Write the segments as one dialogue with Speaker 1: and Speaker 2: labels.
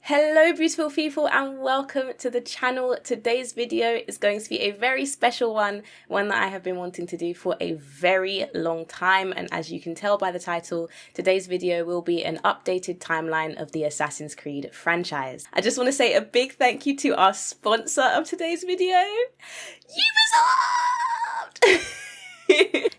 Speaker 1: Hello beautiful people and welcome to the channel. Today's video is going to be a very special one that I have been wanting to do for a very long time, and as you can tell by the title, today's video will be an updated timeline of the Assassin's Creed franchise. I just want to say a big thank you to our sponsor of today's video, Ubisoft!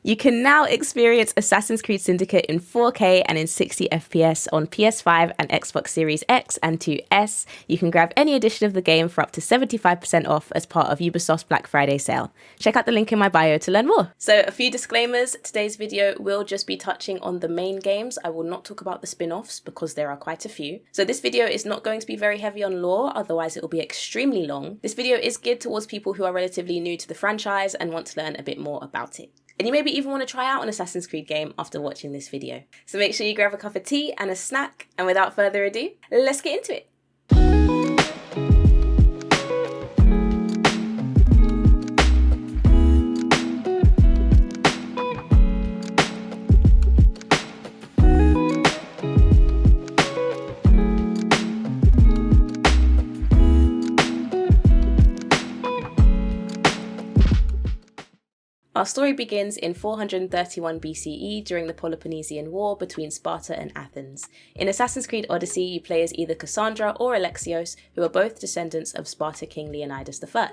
Speaker 1: You can now experience Assassin's Creed Syndicate in 4K and in 60 FPS on PS5 and Xbox Series X and 2S. You can grab any edition of the game for up to 75% off as part of Ubisoft's Black Friday sale. Check out the link in my bio to learn more. So a few disclaimers, today's video will just be touching on the main games. I will not talk about the spin-offs because there are quite a few. So this video is not going to be very heavy on lore, otherwise it will be extremely long. This video is geared towards people who are relatively new to the franchise and want to learn a bit more about it. And you maybe even want to try out an Assassin's Creed game after watching this video. So make sure you grab a cup of tea and a snack, and without further ado, let's get into it. Our story begins in 431 BCE during the Peloponnesian War between Sparta and Athens. In Assassin's Creed Odyssey, you play as either Cassandra or Alexios, who are both descendants of Sparta King Leonidas I.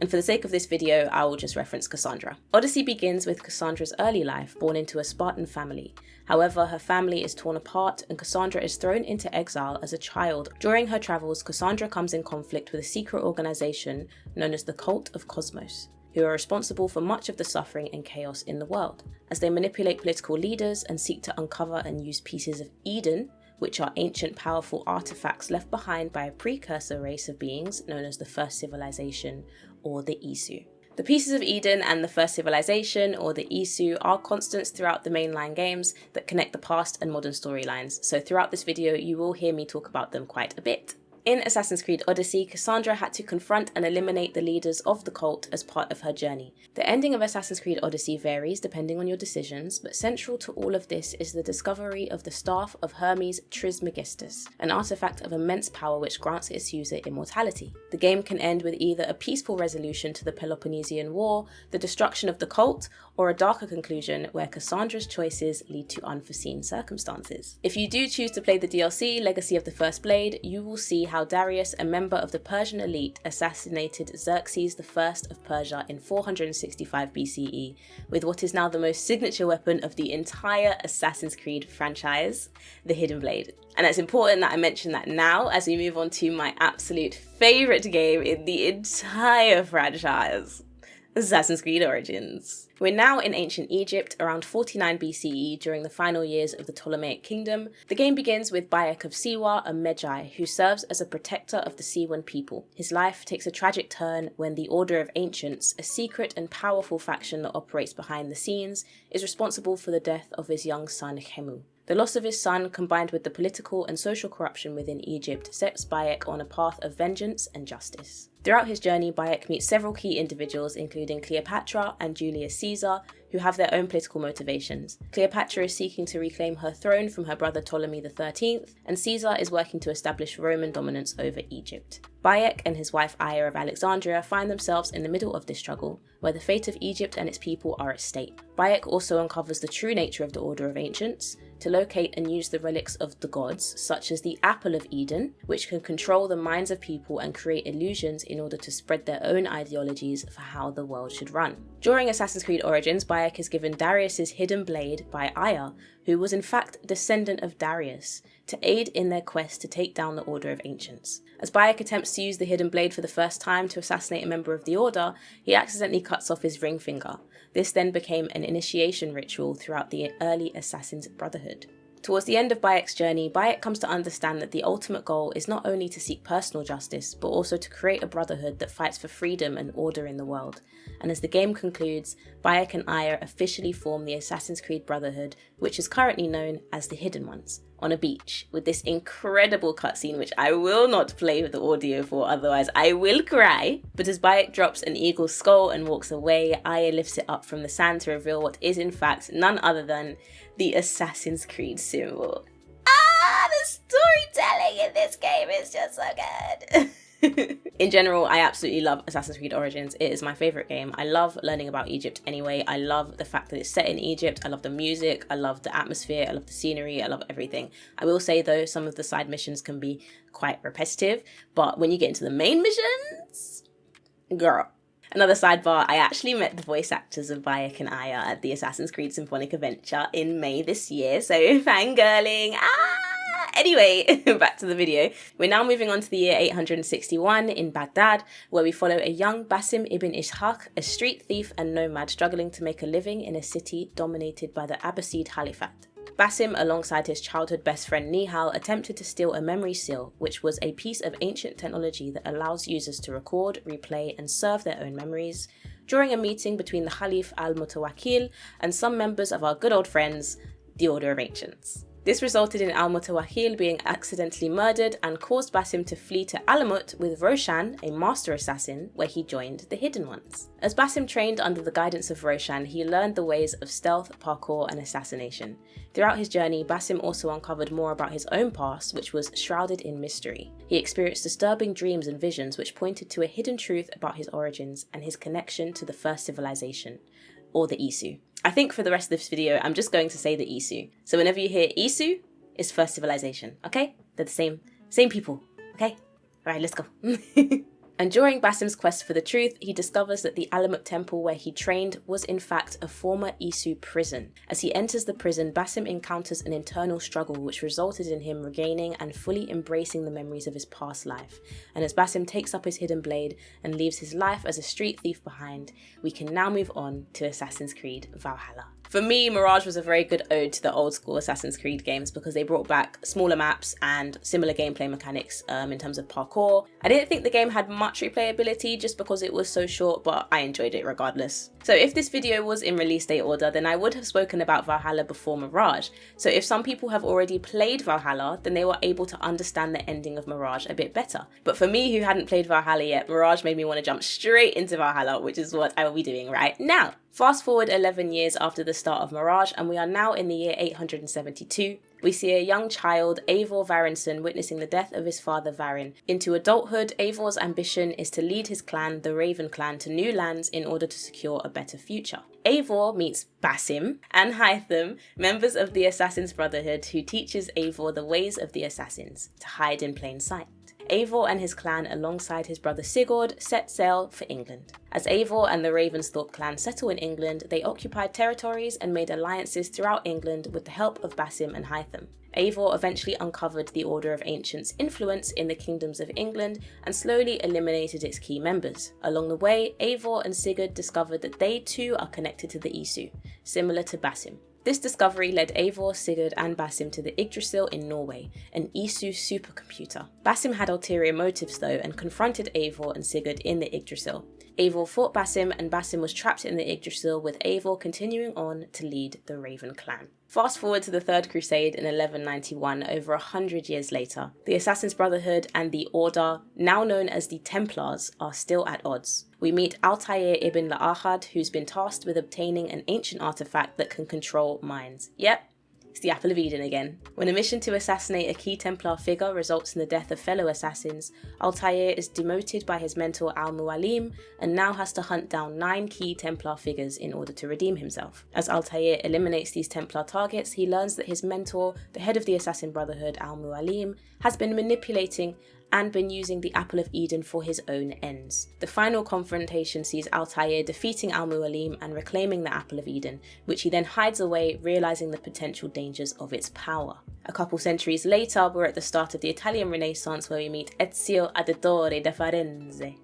Speaker 1: And for the sake of this video, I will just reference Cassandra. Odyssey begins with Cassandra's early life, born into a Spartan family. However, her family is torn apart and Cassandra is thrown into exile as a child. During her travels, Cassandra comes in conflict with a secret organization known as the Cult of Cosmos, who are responsible for much of the suffering and chaos in the world, as they manipulate political leaders and seek to uncover and use pieces of Eden, which are ancient powerful artifacts left behind by a precursor race of beings known as the First Civilization, or the Isu. The pieces of Eden and the First Civilization, or the Isu, are constants throughout the mainline games that connect the past and modern storylines, so throughout this video you will hear me talk about them quite a bit. In Assassin's Creed Odyssey, Cassandra had to confront and eliminate the leaders of the cult as part of her journey. The ending of Assassin's Creed Odyssey varies depending on your decisions, but central to all of this is the discovery of the Staff of Hermes Trismegistus, an artifact of immense power which grants its user immortality. The game can end with either a peaceful resolution to the Peloponnesian War, the destruction of the cult, or a darker conclusion where Cassandra's choices lead to unforeseen circumstances. If you do choose to play the DLC, Legacy of the First Blade, you will see how Darius, a member of the Persian elite, assassinated Xerxes I of Persia in 465 BCE with what is now the most signature weapon of the entire Assassin's Creed franchise, the Hidden Blade. And it's important that I mention that now as we move on to my absolute favourite game in the entire franchise, Assassin's Creed Origins. We're now in ancient Egypt, around 49 BCE, during the final years of the Ptolemaic kingdom. The game begins with Bayek of Siwa, a Magi, who serves as a protector of the Siwan people. His life takes a tragic turn when the Order of Ancients, a secret and powerful faction that operates behind the scenes, is responsible for the death of his young son Khemu. The loss of his son, combined with the political and social corruption within Egypt, sets Bayek on a path of vengeance and justice. Throughout his journey, Bayek meets several key individuals, including Cleopatra and Julius Caesar, who have their own political motivations. Cleopatra is seeking to reclaim her throne from her brother Ptolemy XIII, and Caesar is working to establish Roman dominance over Egypt. Bayek and his wife Aya of Alexandria find themselves in the middle of this struggle, where the fate of Egypt and its people are at stake. Bayek also uncovers the true nature of the Order of Ancients, to locate and use the relics of the gods, such as the Apple of Eden, which can control the minds of people and create illusions in order to spread their own ideologies for how the world should run. During Assassin's Creed Origins, Bayek is given Darius's hidden blade by Aya, who was in fact a descendant of Darius, to aid in their quest to take down the Order of Ancients. As Bayek attempts to use the hidden blade for the first time to assassinate a member of the Order, he accidentally cuts off his ring finger. This then became an initiation ritual throughout the early Assassin's Brotherhood. Towards the end of Bayek's journey, Bayek comes to understand that the ultimate goal is not only to seek personal justice, but also to create a brotherhood that fights for freedom and order in the world. And as the game concludes, Bayek and Aya officially form the Assassin's Creed Brotherhood, which is currently known as the Hidden Ones, on a beach, with this incredible cutscene which I will not play with the audio for, otherwise I will cry. But as Bayek drops an eagle's skull and walks away, Aya lifts it up from the sand to reveal what is in fact none other than the Assassin's Creed symbol. Ah, the storytelling in this game is just so good. In general, I absolutely love Assassin's Creed Origins. It is my favorite game. I love learning about Egypt anyway. I love the fact that it's set in Egypt. I love the music. I love the atmosphere. I love the scenery. I love everything. I will say though, some of the side missions can be quite repetitive, but when you get into the main missions, girl. Another sidebar, I actually met the voice actors of Bayek and Aya at the Assassin's Creed Symphonic Adventure in May this year, so fangirling. Anyway, back to the video. We're now moving on to the year 861 in Baghdad, where we follow a young Basim ibn Ishaq, a street thief and nomad struggling to make a living in a city dominated by the Abbasid Caliphate. Basim, alongside his childhood best friend Nihal, attempted to steal a memory seal, which was a piece of ancient technology that allows users to record, replay, and serve their own memories, during a meeting between the Khalif al-Mutawakkil and some members of our good old friends, the Order of Ancients. This resulted in al-Mutawakkil being accidentally murdered and caused Basim to flee to Alamut with Roshan, a master assassin, where he joined the Hidden Ones. As Basim trained under the guidance of Roshan, he learned the ways of stealth, parkour, and assassination. Throughout his journey, Basim also uncovered more about his own past, which was shrouded in mystery. He experienced disturbing dreams and visions which pointed to a hidden truth about his origins and his connection to the first civilization, or the Isu. I think for the rest of this video, I'm just going to say the Isu. So whenever you hear Isu, it's first civilization, okay? They're the same people, okay? All right, let's go. And during Basim's quest for the truth, he discovers that the Alamut temple where he trained was in fact a former Isu prison. As he enters the prison, Basim encounters an internal struggle which resulted in him regaining and fully embracing the memories of his past life. And as Basim takes up his hidden blade and leaves his life as a street thief behind, we can now move on to Assassin's Creed Valhalla. For me, Mirage was a very good ode to the old school Assassin's Creed games because they brought back smaller maps and similar gameplay mechanics in terms of parkour. I didn't think the game had much replayability just because it was so short, but I enjoyed it regardless. So if this video was in release date order, then I would have spoken about Valhalla before Mirage. So if some people have already played Valhalla, then they were able to understand the ending of Mirage a bit better. But for me who hadn't played Valhalla yet, Mirage made me want to jump straight into Valhalla, which is what I will be doing right now. Fast forward 11 years after the start of Mirage, and we are now in the year 872. We see a young child, Eivor Varinsson, witnessing the death of his father Varin. Into adulthood, Eivor's ambition is to lead his clan, the Raven clan, to new lands in order to secure a better future. Eivor meets Basim and Hytham, members of the Assassin's Brotherhood, who teaches Eivor the ways of the assassins, to hide in plain sight. Eivor and his clan, alongside his brother Sigurd, set sail for England. As Eivor and the Ravensthorpe clan settle in England, they occupied territories and made alliances throughout England with the help of Basim and Hytham. Eivor eventually uncovered the Order of Ancients' influence in the kingdoms of England and slowly eliminated its key members. Along the way, Eivor and Sigurd discovered that they too are connected to the Isu, similar to Basim. This discovery led Eivor, Sigurd and Basim to the Yggdrasil in Norway, an Isu supercomputer. Basim had ulterior motives though and confronted Eivor and Sigurd in the Yggdrasil. Eivor fought Basim and Basim was trapped in the Yggdrasil, with Eivor continuing on to lead the Raven clan. Fast forward to the Third Crusade in 1191, over 100 years later. The Assassin's Brotherhood and the Order, now known as the Templars, are still at odds. We meet Altair ibn La'ahad, who's been tasked with obtaining an ancient artifact that can control minds. Yep, it's the Apple of Eden again. When a mission to assassinate a key Templar figure results in the death of fellow assassins, Altair is demoted by his mentor Al-Mualim and now has to hunt down 9 key Templar figures in order to redeem himself. As Altair eliminates these Templar targets, he learns that his mentor, the head of the Assassin Brotherhood, Al-Mualim, has been manipulating and been using the Apple of Eden for his own ends. The final confrontation sees Altair defeating Al-Mualim and reclaiming the Apple of Eden, which he then hides away, realising the potential dangers of its power. A couple centuries later, we're at the start of the Italian Renaissance, where we meet Ezio Auditore da Firenze.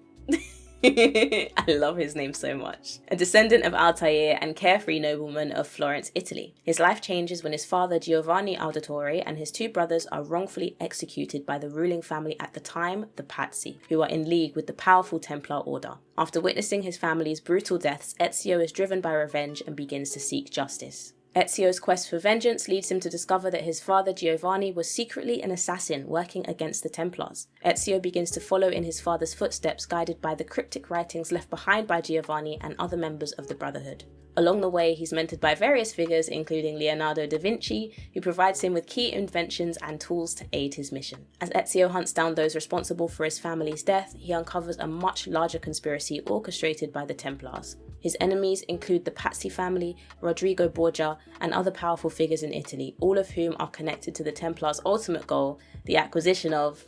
Speaker 1: I love his name so much. A descendant of Altair and carefree nobleman of Florence, Italy. His life changes when his father Giovanni Auditore and his 2 brothers are wrongfully executed by the ruling family at the time, the Pazzi, who are in league with the powerful Templar Order. After witnessing his family's brutal deaths, Ezio is driven by revenge and begins to seek justice. Ezio's quest for vengeance leads him to discover that his father Giovanni was secretly an assassin working against the Templars. Ezio begins to follow in his father's footsteps, guided by the cryptic writings left behind by Giovanni and other members of the Brotherhood. Along the way, he's mentored by various figures, including Leonardo da Vinci, who provides him with key inventions and tools to aid his mission. As Ezio hunts down those responsible for his family's death, he uncovers a much larger conspiracy orchestrated by the Templars. His enemies include the Pazzi family, Rodrigo Borgia, and other powerful figures in Italy, all of whom are connected to the Templars' ultimate goal, the acquisition of,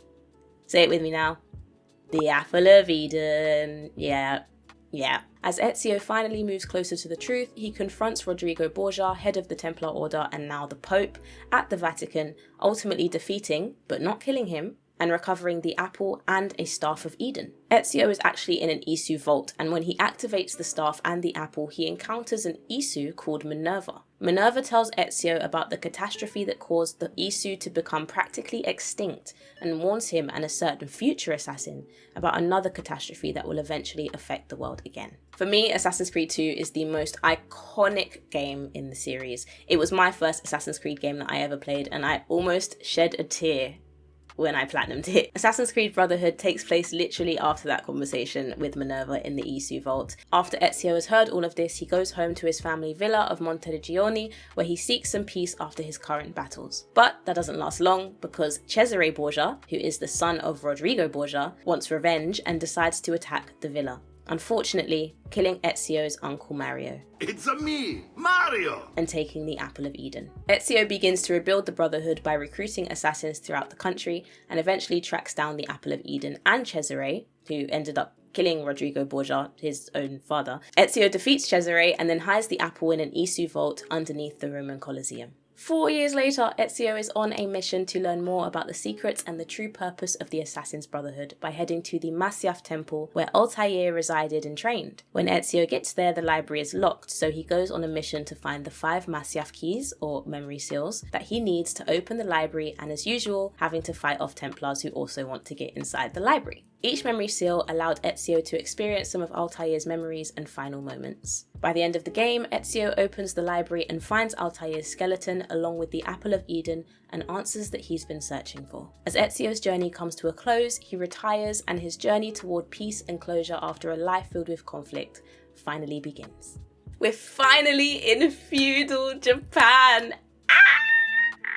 Speaker 1: say it with me now, the Apple of Eden. Yeah. As Ezio finally moves closer to the truth, he confronts Rodrigo Borgia, head of the Templar Order and now the Pope, at the Vatican, ultimately defeating, but not killing him, and recovering the apple and a Staff of Eden. Ezio is actually in an Isu vault, and when he activates the staff and the apple, he encounters an Isu called Minerva. Minerva tells Ezio about the catastrophe that caused the Isu to become practically extinct, and warns him and a certain future assassin about another catastrophe that will eventually affect the world again. For me, Assassin's Creed 2 is the most iconic game in the series. It was my first Assassin's Creed game that I ever played, and I almost shed a tear when I platinumed it. Assassin's Creed Brotherhood takes place literally after that conversation with Minerva in the Isu vault. After Ezio has heard all of this, he goes home to his family villa of Monteriggioni, where he seeks some peace after his current battles. But that doesn't last long, because Cesare Borgia, who is the son of Rodrigo Borgia, wants revenge and decides to attack the villa, unfortunately killing Ezio's uncle Mario.
Speaker 2: It's a me, Mario!
Speaker 1: And taking the Apple of Eden. Ezio begins to rebuild the Brotherhood by recruiting assassins throughout the country, and eventually tracks down the Apple of Eden and Cesare, who ended up killing Rodrigo Borgia, his own father. Ezio defeats Cesare and then hides the apple in an Isu vault underneath the Roman Colosseum. 4 years later, Ezio is on a mission to learn more about the secrets and the true purpose of the Assassin's Brotherhood by heading to the Masyaf temple where Altair resided and trained. When Ezio gets there, the library is locked, so he goes on a mission to find the 5 Masyaf keys, or memory seals, that he needs to open the library, and as usual, having to fight off Templars who also want to get inside the library. Each memory seal allowed Ezio to experience some of Altair's memories and final moments. By the end of the game, Ezio opens the library and finds Altair's skeleton along with the Apple of Eden and answers that he's been searching for. As Ezio's journey comes to a close, he retires and his journey toward peace and closure after a life filled with conflict finally begins. We're finally in feudal Japan!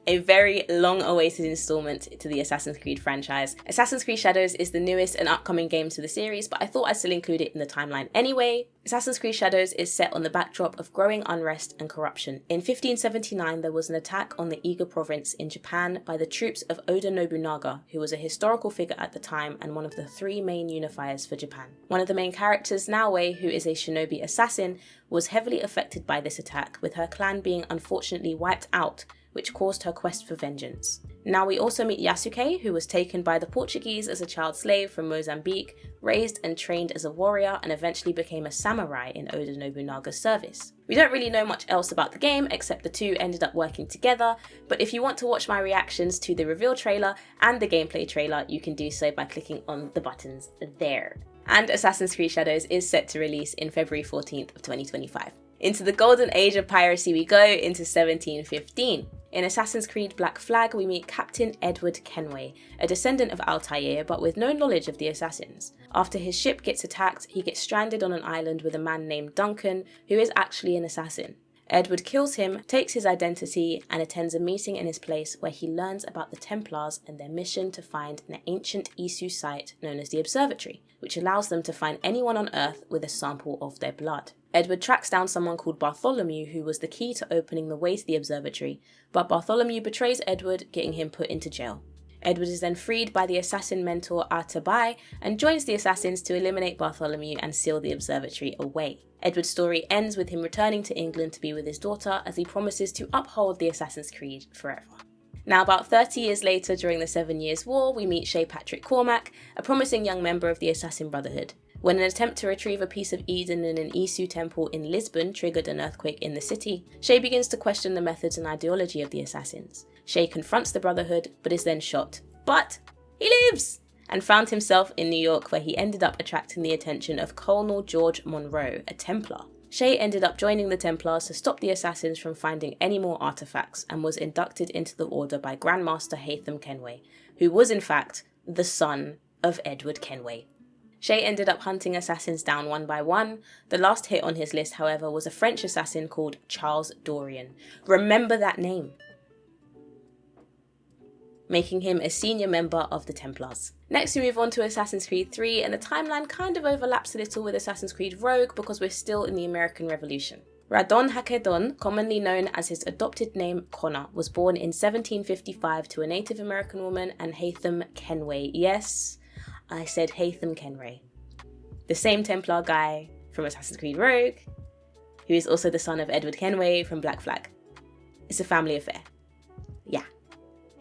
Speaker 1: A very long-awaited installment to the Assassin's Creed franchise. Assassin's Creed Shadows is the newest and upcoming game to the series, but I thought I'd still include it in the timeline anyway. Assassin's Creed Shadows is set on the backdrop of growing unrest and corruption. In 1579, there was an attack on the Iga province in Japan by the troops of Oda Nobunaga, who was a historical figure at the time and one of the 3 main unifiers for Japan. One of the main characters, Naoe, who is a shinobi assassin, was heavily affected by this attack, with her clan being unfortunately wiped out, which caused her quest for vengeance. Now we also meet Yasuke, who was taken by the Portuguese as a child slave from Mozambique, raised and trained as a warrior, and eventually became a samurai in Oda Nobunaga's service. We don't really know much else about the game, except the two ended up working together, but if you want to watch my reactions to the reveal trailer and the gameplay trailer, you can do so by clicking on the buttons there. And Assassin's Creed Shadows is set to release in February 14th of 2025. Into the golden age of piracy we go, into 1715. In Assassin's Creed Black Flag, we meet Captain Edward Kenway, a descendant of Altair but with no knowledge of the assassins. After his ship gets attacked, he gets stranded on an island with a man named Duncan, who is actually an assassin. Edward kills him, takes his identity, and attends a meeting in his place where he learns about the Templars and their mission to find an ancient Isu site known as the Observatory, which allows them to find anyone on Earth with a sample of their blood. Edward tracks down someone called Bartholomew, who was the key to opening the way to the observatory, but Bartholomew betrays Edward, getting him put into jail. Edward is then freed by the assassin mentor Artabai and joins the assassins to eliminate Bartholomew and seal the observatory away. Edward's story ends with him returning to England to be with his daughter as he promises to uphold the Assassin's Creed forever. Now, about 30 years later, during the 7 Years' War, we meet Shay Patrick Cormac, a promising young member of the Assassin Brotherhood. When an attempt to retrieve a piece of Eden in an Isu temple in Lisbon triggered an earthquake in the city, Shay begins to question the methods and ideology of the assassins. Shay confronts the Brotherhood, but is then shot. But he lives! And found himself in New York, where he ended up attracting the attention of Colonel George Monroe, a Templar. Shay ended up joining the Templars to stop the assassins from finding any more artifacts, and was inducted into the order by Grandmaster Haytham Kenway, who was in fact the son of Edward Kenway. Shay ended up hunting assassins down one by one. The last hit on his list, however, was a French assassin called Charles Dorian. Remember that name, making him a senior member of the Templars. Next we move on to Assassin's Creed 3, and the timeline kind of overlaps a little with Assassin's Creed Rogue because we're still in the American Revolution. Radon Hakedon, commonly known as his adopted name Connor, was born in 1755 to a Native American woman and Haytham Kenway. Yes, I said Haytham Kenway. The same Templar guy from Assassin's Creed Rogue, who is also the son of Edward Kenway from Black Flag. It's a family affair. Yeah.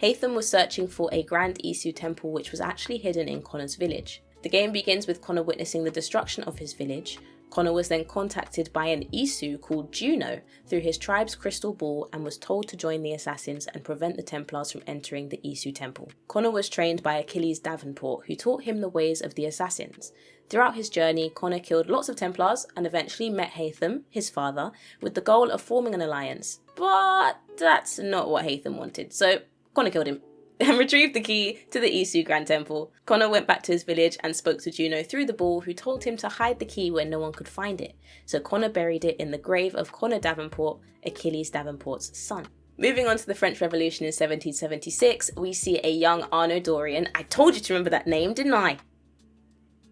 Speaker 1: Haytham was searching for a Grand Isu temple which was actually hidden in Connor's village. The game begins with Connor witnessing the destruction of his village. Connor was then contacted by an Isu called Juno through his tribe's crystal ball and was told to join the assassins and prevent the Templars from entering the Isu temple. Connor was trained by Achilles Davenport, who taught him the ways of the assassins. Throughout his journey, Connor killed lots of Templars and eventually met Haytham, his father, with the goal of forming an alliance. But that's not what Haytham wanted, so Connor killed him and retrieved the key to the Isu Grand Temple. Connor went back to his village and spoke to Juno through the ball, who told him to hide the key where no one could find it. So Connor buried it in the grave of Connor Davenport, Achilles Davenport's son. Moving on to the French Revolution in 1776, we see a young Arnaud Dorian. I told you to remember that name, didn't I?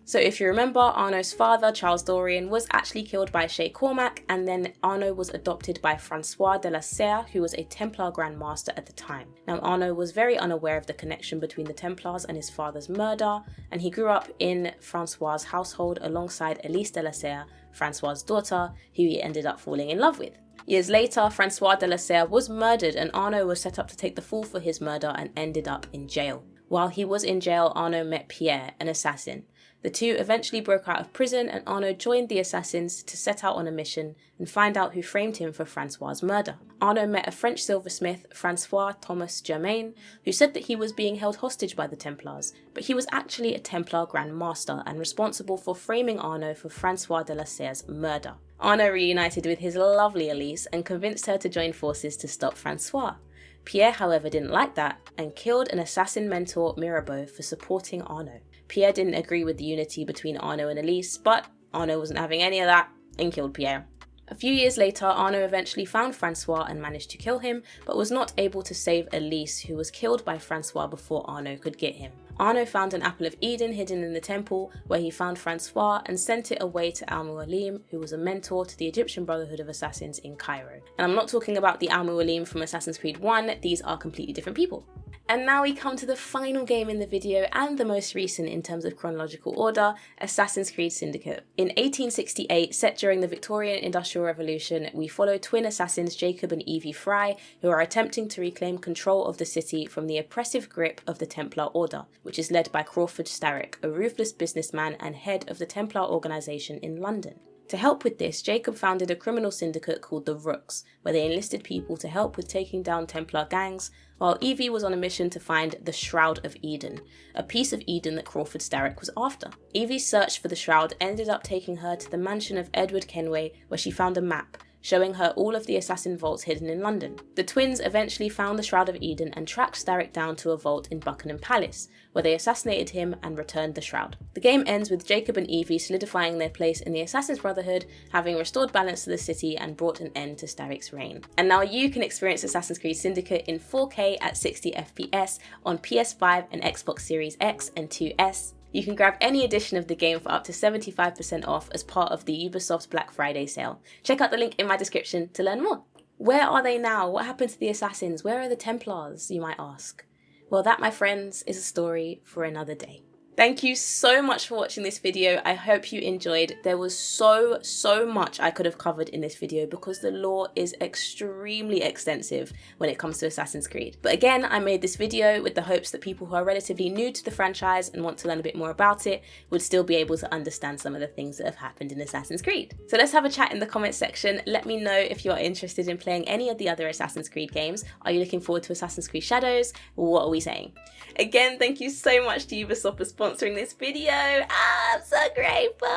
Speaker 1: So if you remember, Arnaud's father, Charles Dorian, was actually killed by Shay Cormac, and then Arnaud was adopted by Francois de la Serre, who was a Templar Grand Master at the time. Now Arnaud was very unaware of the connection between the Templars and his father's murder, and he grew up in Francois' household alongside Elise de la Serre, Francois' daughter, who he ended up falling in love with. Years later, Francois de la Serre was murdered, and Arnaud was set up to take the fall for his murder and ended up in jail. While he was in jail, Arnaud met Pierre, an assassin. The two eventually broke out of prison, and Arnaud joined the assassins to set out on a mission and find out who framed him for Francois' murder. Arnaud met a French silversmith, Francois Thomas Germain, who said that he was being held hostage by the Templars, but he was actually a Templar Grand Master and responsible for framing Arnaud for Francois de la Serre's murder. Arnaud reunited with his lovely Elise and convinced her to join forces to stop Francois. Pierre, however, didn't like that and killed an assassin mentor, Mirabeau, for supporting Arnaud. Pierre didn't agree with the unity between Arnaud and Elise, but Arnaud wasn't having any of that and killed Pierre. A few years later, Arnaud eventually found Francois and managed to kill him, but was not able to save Elise, who was killed by Francois before Arnaud could get him. Arnaud found an Apple of Eden hidden in the temple, where he found Francois and sent it away to Al-Mualim, who was a mentor to the Egyptian Brotherhood of Assassins in Cairo. And I'm not talking about the Al-Mualim from Assassin's Creed 1, these are completely different people. And now we come to the final game in the video and the most recent in terms of chronological order, Assassin's Creed Syndicate. In 1868, set during the Victorian Industrial Revolution, we follow twin assassins Jacob and Evie Fry, who are attempting to reclaim control of the city from the oppressive grip of the Templar Order, which is led by Crawford Starrick, a ruthless businessman and head of the Templar organisation in London. To help with this, Jacob founded a criminal syndicate called the Rooks, where they enlisted people to help with taking down Templar gangs, while Evie was on a mission to find the Shroud of Eden, a piece of Eden that Crawford Starrick was after. Evie's search for the Shroud ended up taking her to the mansion of Edward Kenway, where she found a map showing her all of the assassin vaults hidden in London. The twins eventually found the Shroud of Eden and tracked Starrick down to a vault in Buckingham Palace, where they assassinated him and returned the Shroud. The game ends with Jacob and Evie solidifying their place in the Assassin's Brotherhood, having restored balance to the city and brought an end to Starrick's reign. And now you can experience Assassin's Creed Syndicate in 4K at 60 FPS on PS5 and Xbox Series X and 2S. You can grab any edition of the game for up to 75% off as part of the Ubisoft Black Friday sale. Check out the link in my description to learn more. Where are they now? What happened to the assassins? Where are the Templars, you might ask? Well, that, my friends, is a story for another day. Thank you so much for watching this video. I hope you enjoyed. There was so much I could have covered in this video because the lore is extremely extensive when it comes to Assassin's Creed. But again, I made this video with the hopes that people who are relatively new to the franchise and want to learn a bit more about it would still be able to understand some of the things that have happened in Assassin's Creed. So let's have a chat in the comments section. Let me know if you are interested in playing any of the other Assassin's Creed games. Are you looking forward to Assassin's Creed Shadows? What are we saying? Again, thank you so much to Ubisoft for sponsoring this video. I'm so grateful.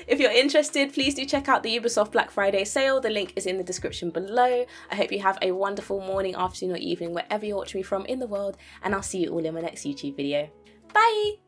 Speaker 1: If you're interested, please do check out the Ubisoft Black Friday sale. The link is in the description below. I hope you have a wonderful morning, afternoon or evening wherever you're watching me from in the world, and I'll see you all in my next YouTube video. Bye!